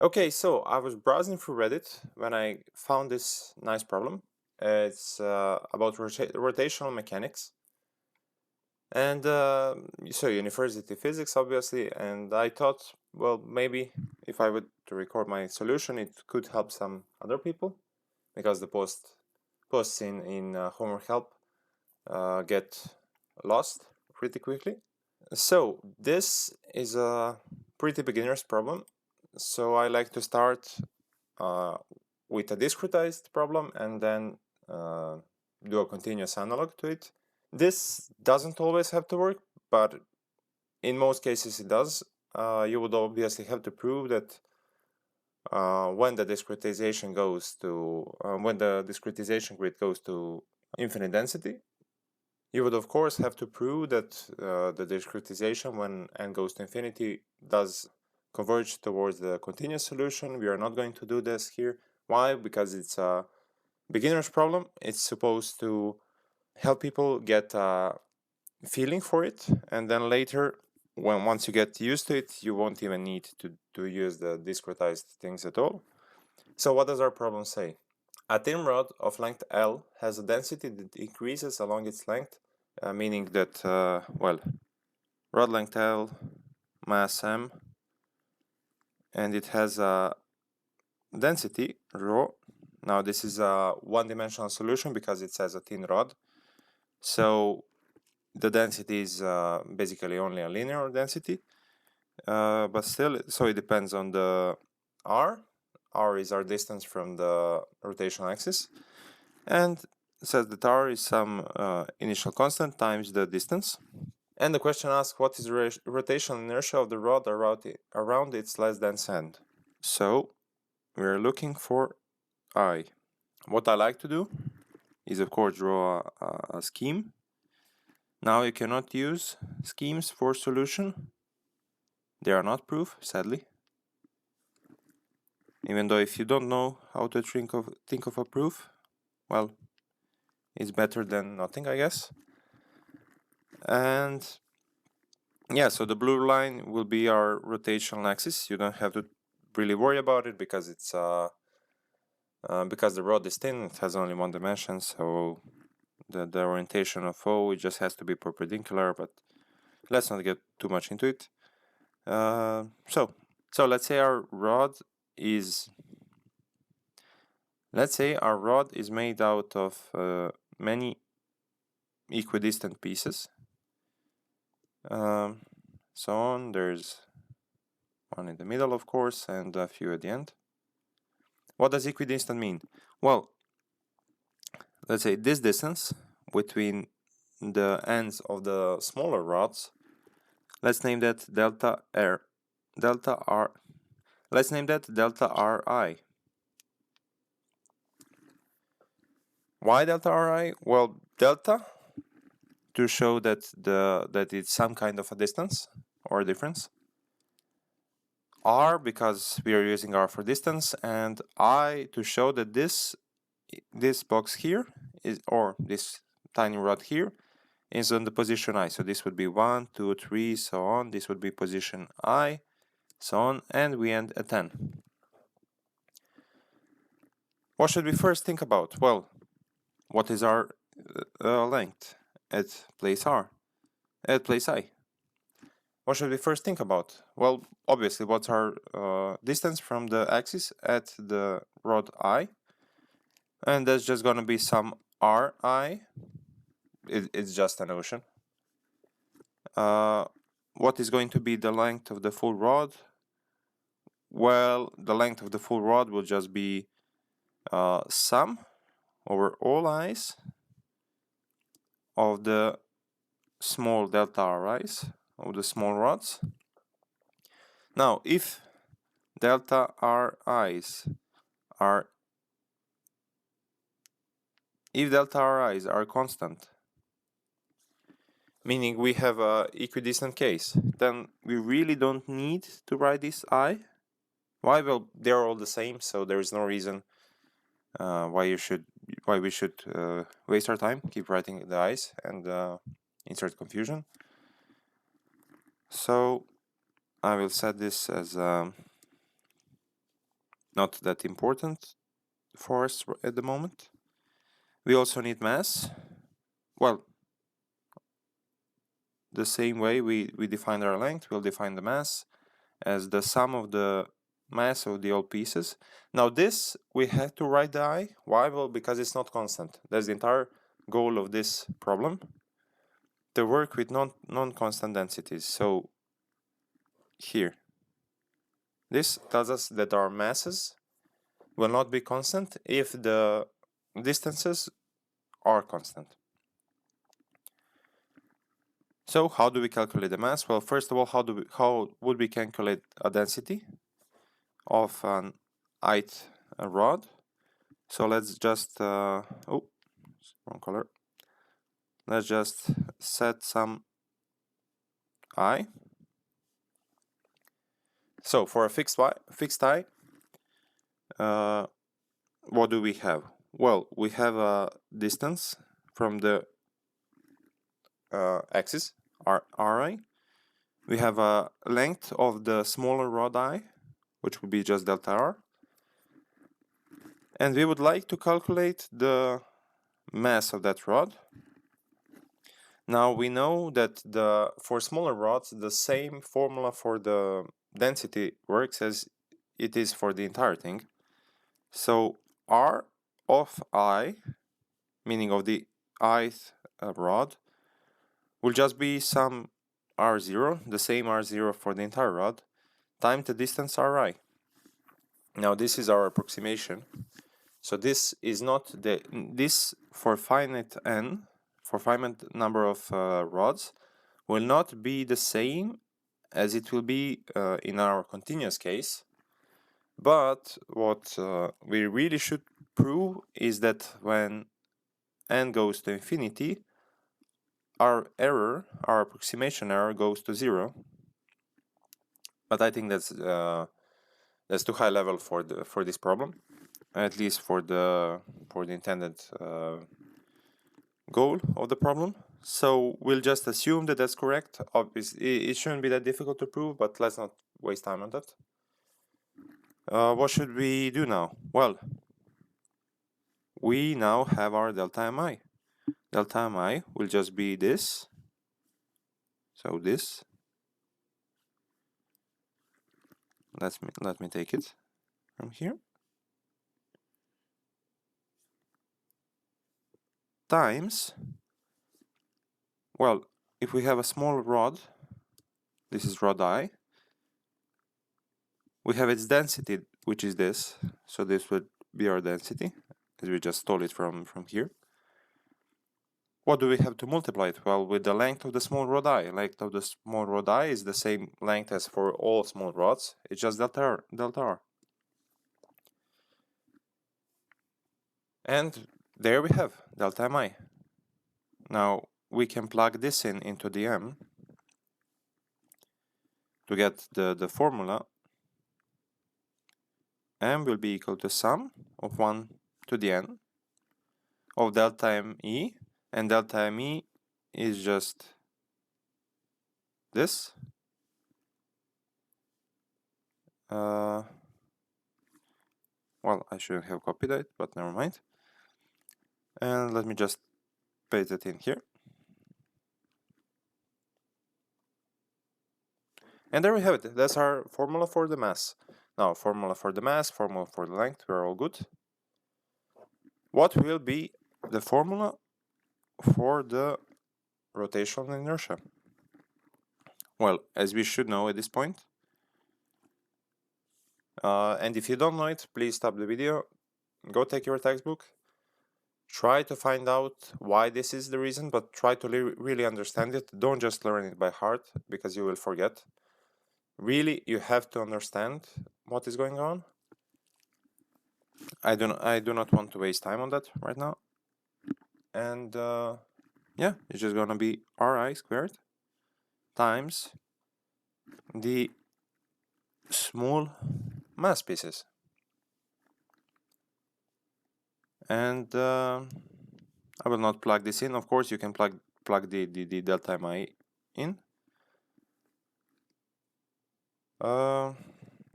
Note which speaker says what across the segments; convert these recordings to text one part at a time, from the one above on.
Speaker 1: Okay, so I was browsing through Reddit when I found this nice problem. It's about rotational mechanics and so university physics, obviously. And I thought, well, maybe if I would to record my solution, it could help some other people because the posts in HomeworkHelp get lost pretty quickly. So this is a pretty beginner's problem. So I like to start uh, with a discretized problem and then do a continuous analog to it. This doesn't always have to work, but in most cases it does. You would obviously have to prove that when the discretization grid goes to infinite density, you would of course have to prove that the discretization when n goes to infinity does converge towards the continuous solution. We are not going to do this here. Why? Because it's a beginner's problem. It's supposed to help people get a feeling for it, and then later, once you get used to it, you won't even need to use the discretized things at all. So what does our problem say? A thin rod of length L has a density that increases along its length, meaning that, well, rod length L, mass M, and it has a density rho. Now this is a one-dimensional solution because it says a thin rod. So the density is basically only a linear density, but still, so it depends on the r. R is our distance from the rotational axis, and it says that r is some initial constant times the distance. And the question asks, what is the rotational inertia of the rod around its less dense end? So we're looking for I. What I like to do is, of course, draw a scheme. Now you cannot use schemes for solution. They are not proof, sadly. Even though if you don't know how to think of a proof, well, it's better than nothing, I guess. And yeah, so the blue line will be our rotational axis. You don't have to really worry about it because it's because the rod is thin, it has only one dimension, so the orientation of O, it just has to be perpendicular, but let's not get too much into it. So let's say our rod is made out of many equidistant pieces. So on, there's one in the middle, of course, and a few at the end. What does equidistant mean? Well, let's say this distance between the ends of the smaller rods, let's name that delta r. Let's name that delta Ri. Why delta Ri? Well, delta to show that it's some kind of a distance or difference. R because we are using R for distance, and I to show that this box here is, or this tiny rod here, is on the position I. So this would be 1, 2, 3, so on. This would be position I, so on, and we end at 10. What should we first think about? Well, what is our length at place R, at place I? What should we first think about? Well, obviously, what's our distance from the axis at the rod I? And that's just going to be some Ri. It's just a notion. What is going to be the length of the full rod? Well, the length of the full rod will just be sum over all i's of the small delta Ri's, of the small rods. Now, if delta Ri's are constant, meaning we have a equidistant case, then we really don't need to write this I. Why? Well, they're all the same, so there is no reason why we should waste our time, keep writing the i's and insert confusion. So I will set this as not that important for us at the moment. We also need mass. Well, the same way we define our length, we'll define the mass as the sum of the mass of the all pieces. Now this, we have to write the I. Why? Well, because it's not constant. That's the entire goal of this problem, to work with non-constant densities. So here, this tells us that our masses will not be constant if the distances are constant. So how do we calculate the mass? Well, first of all, how would we calculate a density of an ith rod? So let's just oh, wrong color. Let's just set some I. So for a fixed I, what do we have? Well, we have a distance from the axis, Ri. We have a length of the smaller rod I, which would be just delta R. And we would like to calculate the mass of that rod. Now we know that for smaller rods, the same formula for the density works as it is for the entire thing. So R of I, meaning of the ith rod, will just be some R0, the same R0 for the entire rod, times the distance Ri. Now this is our approximation. So this is not this for finite n, for finite number of rods, will not be the same as it will be in our continuous case. But what we really should prove is that when n goes to infinity, our error, our approximation error, goes to 0. But I think that's too high level for this problem, at least for the intended goal of the problem. So we'll just assume that that's correct. Obviously, it shouldn't be that difficult to prove, but let's not waste time on that. What should we do now? Well, we now have our delta mi. Delta mi will just be this. So this. Let me take it from here. Times, well, if we have a small rod, this is rod I, we have its density, which is this. So this would be our density, as we just stole it from here. What do we have to multiply it? Well, with the length of the small rod I. Length of the small rod I is the same length as for all small rods. It's just delta R. And there we have delta mi. Now we can plug this into the m to get the formula. M will be equal to sum of 1 to the n of delta me, and delta me is just this. Well, I shouldn't have copied it, but never mind. And let me just paste it in here. And there we have it. That's our formula for the mass. Now, formula for the mass, formula for the length, we're all good. What will be the formula for the rotational inertia? Well, as we should know at this point. And if you don't know it, please stop the video, go take your textbook, try to find out why this is the reason, but try to really understand it. Don't just learn it by heart, because you will forget. Really, you have to understand what is going on. I do not want to waste time on that right now. And yeah, it's just gonna be Ri squared times the small mass pieces. And I will not plug this in. Of course, you can plug the delta mi in.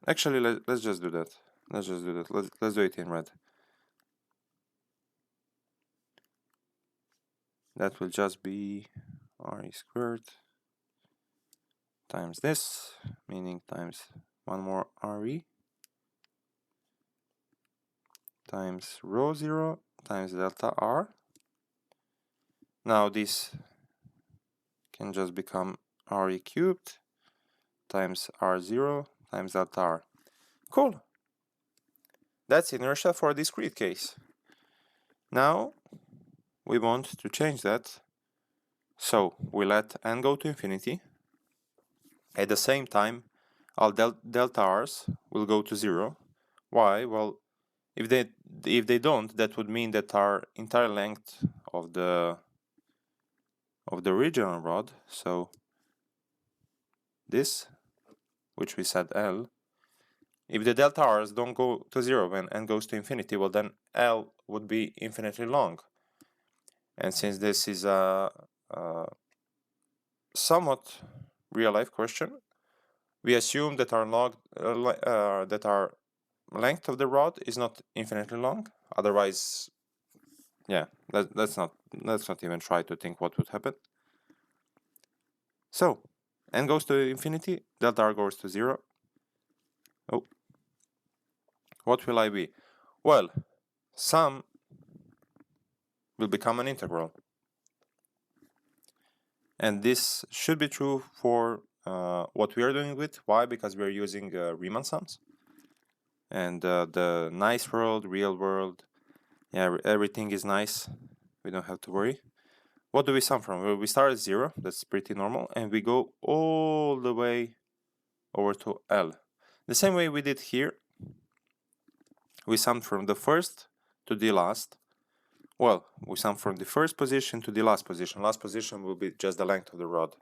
Speaker 1: Actually, let's just do that. let's just do that. Let's do it in red. That will just be re squared times this, meaning times one more re times rho 0 times delta r. Now this can just become re cubed times r0 times delta r. Cool. That's inertia for a discrete case. Now we want to change that. So we let n go to infinity. At the same time, all delta r's will go to 0. Why? Well, if they don't, that would mean that our entire length of the original rod, so this, which we said L, if the delta r's don't go to 0 when n goes to infinity, well then L would be infinitely long. And since this is a somewhat real-life question, we assume that our length of the rod is not infinitely long. Otherwise, yeah, let's not even try to think what would happen. So n goes to infinity, delta r goes to 0. Oh, what will I be? Well, sum will become an integral. And this should be true for what we are doing with. Why? Because we are using Riemann sums. And the nice world, real world, yeah, everything is nice. We don't have to worry. What do we sum from? Well, we start at 0, that's pretty normal, and we go all the way over to L. The same way we did here. We summed from the first to the last. Well, we sum from the first position to the last position. Last position will be just the length of the rod.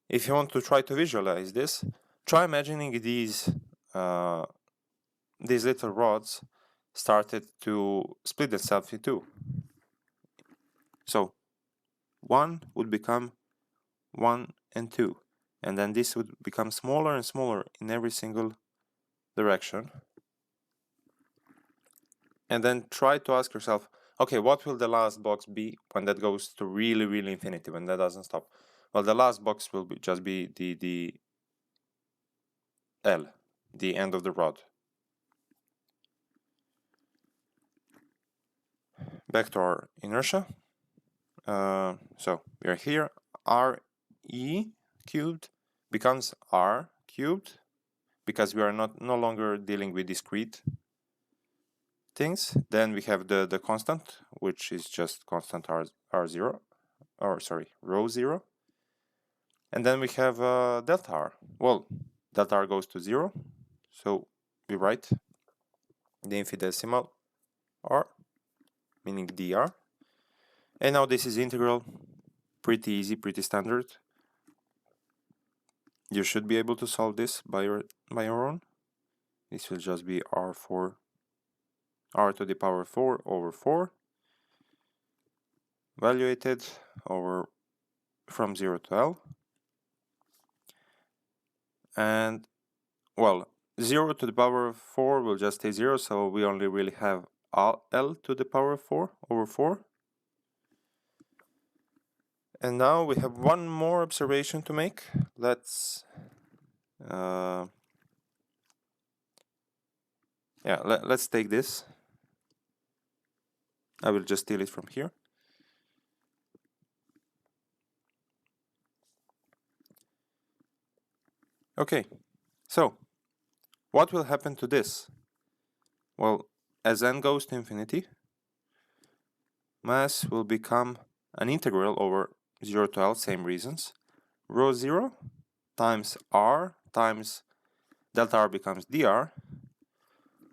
Speaker 1: If you want to try to visualize this, try imagining these little rods started to split themselves in two. So 1 would become 1 and 2, and then this would become smaller and smaller in every single direction. And then try to ask yourself, okay, what will the last box be when that goes to really, really infinity, when that doesn't stop? Well, the last box will just be the L, the end of the rod. Back to our inertia. So we are here. RE cubed becomes R cubed because we are no longer dealing with discrete things. Then we have the constant, which is just constant R0, or sorry, rho 0. And then we have delta R. Well, delta R goes to 0, so we write the infinitesimal R, meaning dr. And now this is integral, pretty easy, pretty standard. You should be able to solve this by your own. This will just be r to the power 4 over 4, evaluated over from 0 to L. And, well, 0 to the power of 4 will just stay 0, so we only really have L to the power of 4 over 4. And now we have one more observation to make. Let's let's take this. I will just steal it from here. Okay, so what will happen to this? Well, as n goes to infinity, mass will become an integral over 0 to L, same reasons. Rho 0 times r times delta r becomes dr.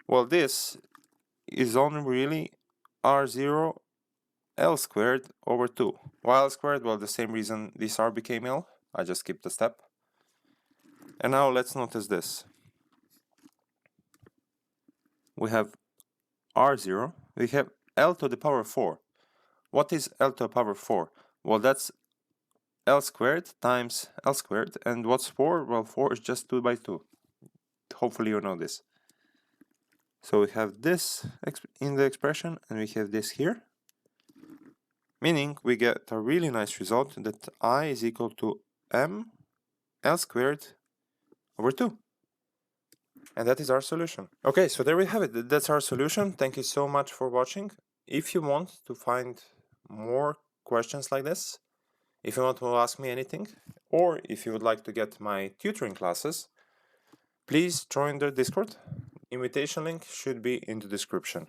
Speaker 1: Well, this is only really r0 L squared over 2. Why L squared? Well, the same reason this r became L. I just skipped a step. And now let's notice this. We have r0. We have L to the power 4. What is L to the power 4? Well, that's L squared times L squared. And what's 4? Well, 4 is just 2 by 2. Hopefully you know this. So we have this in the expression and we have this here, meaning we get a really nice result that I is equal to m L squared over 2. And that is our solution. Okay, so there we have it. That's our solution. Thank you so much for watching. If you want to find more questions like this, if you want to ask me anything, or if you would like to get my tutoring classes, please join the Discord. Invitation link should be in the description.